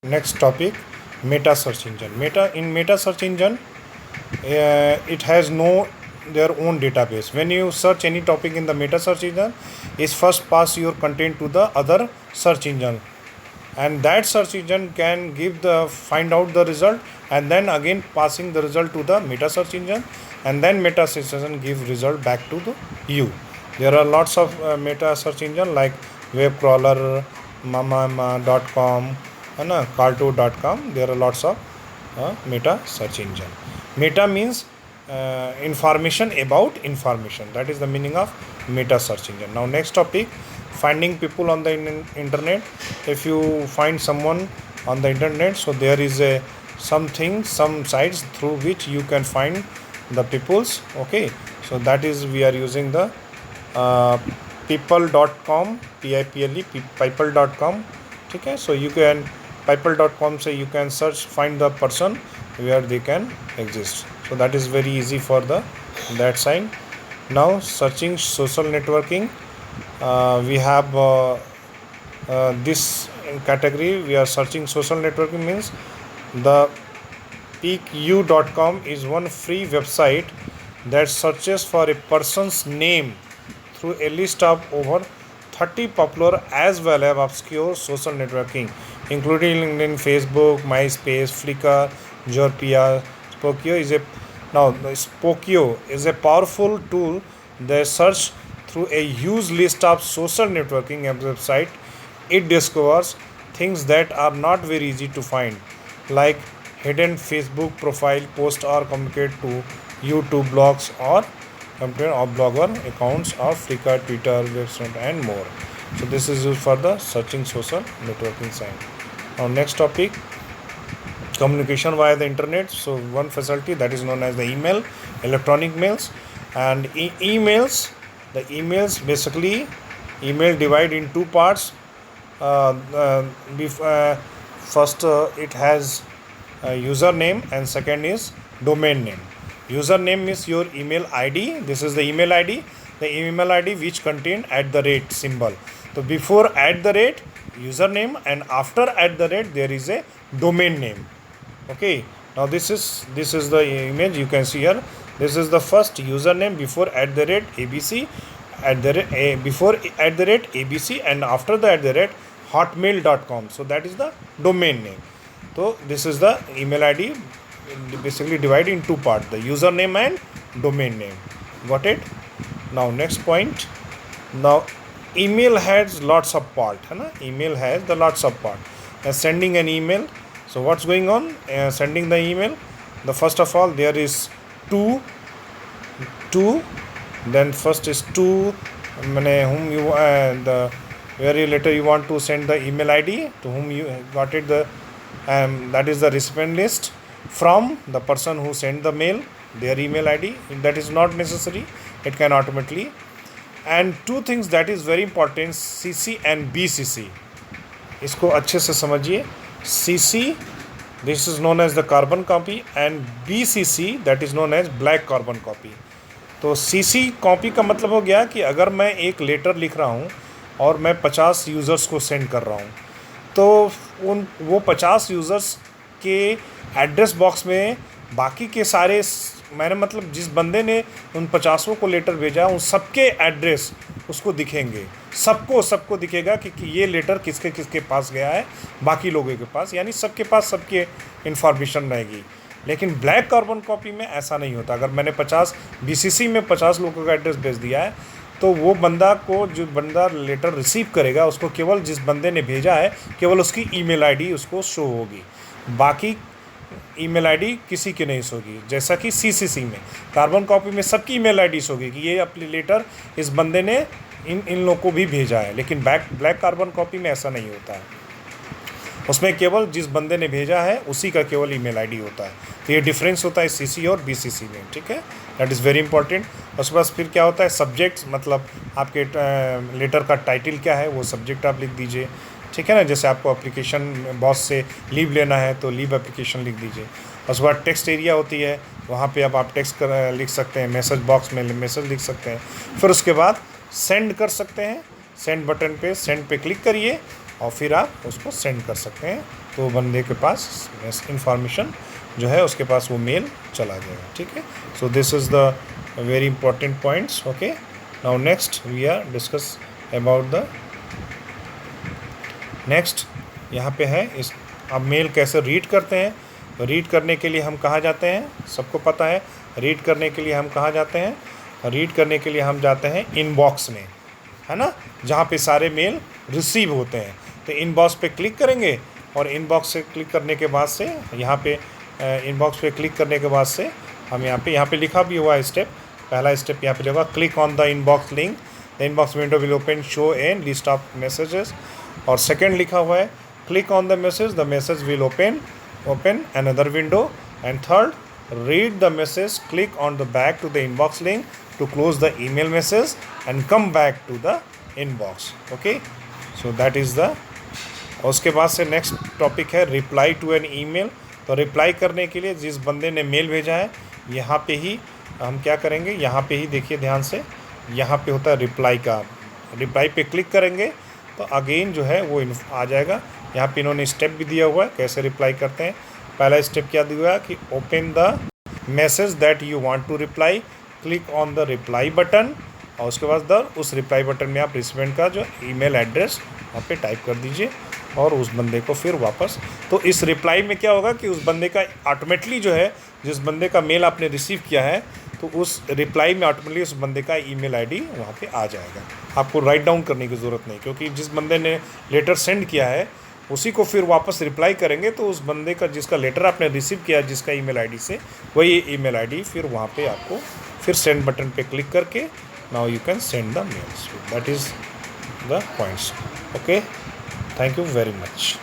Next topic, meta search engine. Meta search engine, it has no their own database. When you search any topic in the meta search engine, is first pass your content to the other search engine, and that search engine can find out the result, and then again passing the result to the meta search engine, and then meta search engine give result back to you. There are lots of meta search engine like web crawler, mama.com, and carto.com. There are lots of meta search engine. Meta means information about information. That is the meaning of meta search engine. Now next topic, finding people on the internet. If you find someone on the internet, so there is some sites through which you can find the peoples. Okay, so that is we are using the people.com, people.com. Okay, so you can people.com say you can find the person where they can exist. So that is very easy for that side. Now searching social networking, we have this category. We are searching social networking means the peaku.com is one free website that searches for a person's name through a list of over 30 popular as well as obscure social networking, including LinkedIn, Facebook, MySpace, Flickr, Jopia. Spokeo is a powerful tool that search through a huge list of social networking website. It discovers things that are not very easy to find, like hidden Facebook profile posts or communicate to YouTube blogs or blogger accounts of Flickr, Twitter, website, and more. So this is used for the searching social networking side. Now next topic, communication via the internet. So one facility that is known as the email, electronic mails, and emails. The emails basically email divide in two parts. First it has a username and second is domain name. Username is your email ID. This is the email ID. The email ID which contain @ symbol. So before @ username and after @ there is a domain name. Okay. Now this is the image you can see here. This is the first username before @abc, before @abc, and after the hotmail.com. So that is the domain name. So this is the email ID, basically divided in two parts, the username and domain name. Got it? Now next point. Now email has lots of part. Email has the lots of part. Sending an email. So what's going on? Sending the email. The first of all there is two. Then first is to whom you where later you want to send the email ID to whom you got it. That is the recipient list from the person who sent the mail, their email ID. That is not necessary, it can automatically. And two things that is very important, CC and BCC. इसको अच्छे से समझिए. CC, this is known as the carbon copy, and BCC, that is known as black carbon copy. तो CC copy का मतलब हो गया कि अगर मैं एक लेटर लिख रहा हूँ और मैं 50 यूज़र्स को सेंड कर रहा हूँ, तो वो 50 यूज़र्स के एड्रेस बॉक्स में बाकी के सारे, मैंने मतलब जिस बंदे ने उन 50 को लेटर भेजा उन सबके एड्रेस उसको दिखेंगे, सबको दिखेगा कि ये लेटर किसके पास गया है, बाकी लोगों के पास, यानी सबके पास सबके इन्फॉर्मेशन रहेगी. लेकिन ब्लैक कार्बन कॉपी में ऐसा नहीं होता. अगर मैंने 50 BCC में 50 लोगों का एड्रेस भेज दिया है, तो वो बंदा को, जो बंदा लेटर रिसीव करेगा, उसको केवल जिस बंदे ने भेजा है केवल उसकी ईमेल आईडी उसको शो होगी, बाकी ईमेल आईडी किसी की नहीं होगी. जैसा कि CCC में, कार्बन कॉपी में सबकी ईमेल आईडी होगी कि ये अपनी लेटर इस बंदे ने इन लोगों को भी भेजा है. लेकिन ब्लैक कार्बन कॉपी में ऐसा नहीं होता है, उसमें केवल जिस बंदे ने भेजा है उसी का केवल ईमेल आईडी होता है. तो ये डिफरेंस होता है CC और BCC में. ठीक है, दैट इज़ वेरी इंपॉर्टेंट. उसके बाद फिर क्या होता है, सब्जेक्ट, मतलब आपके लेटर का टाइटल क्या है वो सब्जेक्ट आप लिख दीजिए. ठीक है ना, जैसे आपको एप्लीकेशन बॉस से लीव लेना है तो लीव एप्लीकेशन लिख दीजिए. उसके बाद टेक्स्ट एरिया होती है, वहाँ पे अब आप टेक्स्ट लिख सकते हैं, मैसेज बॉक्स में मैसेज लिख सकते हैं. फिर उसके बाद सेंड कर सकते हैं, सेंड बटन पे, सेंड पे क्लिक करिए और फिर आप उसको सेंड कर सकते हैं. तो बंदे के पास इंफॉर्मेशन जो है उसके पास वो मेल चला जाएगा, ठीक है। So this is the very important points. Okay, now next we are discuss about the next. यहाँ पे है इस अब मेल कैसे रीड करते हैं। तो रीड करने के लिए हम कहाँ जाते हैं, सबको पता है। रीड करने के लिए हम कहाँ जाते हैं, रीड करने के लिए हम जाते हैं इनबॉक्स में, है ना, जहाँ पे सारे मेल रिसीव होते हैं। तो इनबॉक्स पे क्लिक करेंगे और इनबॉक्स से क्लिक करने के बाद से यहाँ पे इनबॉक्स पे क्लिक करने के बाद से हम यहाँ पे लिखा भी हुआ है स्टेप। पहला स्टेप यहाँ पे लिखा click on the inbox link, the inbox window will open show N list of messages. और सेकेंड लिखा हुआ है click on the message will open another window. And third read the message, click on the back to the inbox link to close the email message and come back to the inbox. Okay, so that is the उसके बाद से next topic है reply to N email. तो reply करने के लिए जिस बंदे ने मेल भेजा है यहाँ पे ही हम क्या करेंगे, यहाँ पे ही देखिए ध्यान से, यहाँ पे होता है रिप्लाई का। रिप्लाई पे क्लिक करेंगे तो अगेन जो है वो आ जाएगा। यहाँ पे इन्होंने स्टेप भी दिया हुआ है कैसे रिप्लाई करते हैं। पहला स्टेप क्या दिया हुआ है कि open the message that you want to reply, click on the reply button, और उसके बाद उस रिप्लाई बटन में आप रिसिपेंट का जो ईमेल एड्रेस वहाँ पे टाइप कर दीजिए और उस बंदे को फिर वापस। तो इस रिप्लाई में क्या होगा कि उस बंदे का ऑटोमेटिकली जो है, जिस बंदे का मेल आपने रिसीव किया है, तो उस रिप्लाई में ऑटोमेटिकली उस बंदे का ईमेल आईडी वहाँ पे आ जाएगा। आपको राइट डाउन करने की ज़रूरत नहीं, क्योंकि जिस बंदे ने लेटर सेंड किया है उसी को फिर वापस रिप्लाई करेंगे तो उस बंदे का जिसका लेटर आपने रिसीव किया है जिसका ईमेल आईडी से, वही ईमेल आईडी फिर वहाँ पे आपको फिर सेंड बटन पे क्लिक करके now you can send the mails. That is the points. Okay, thank you very much.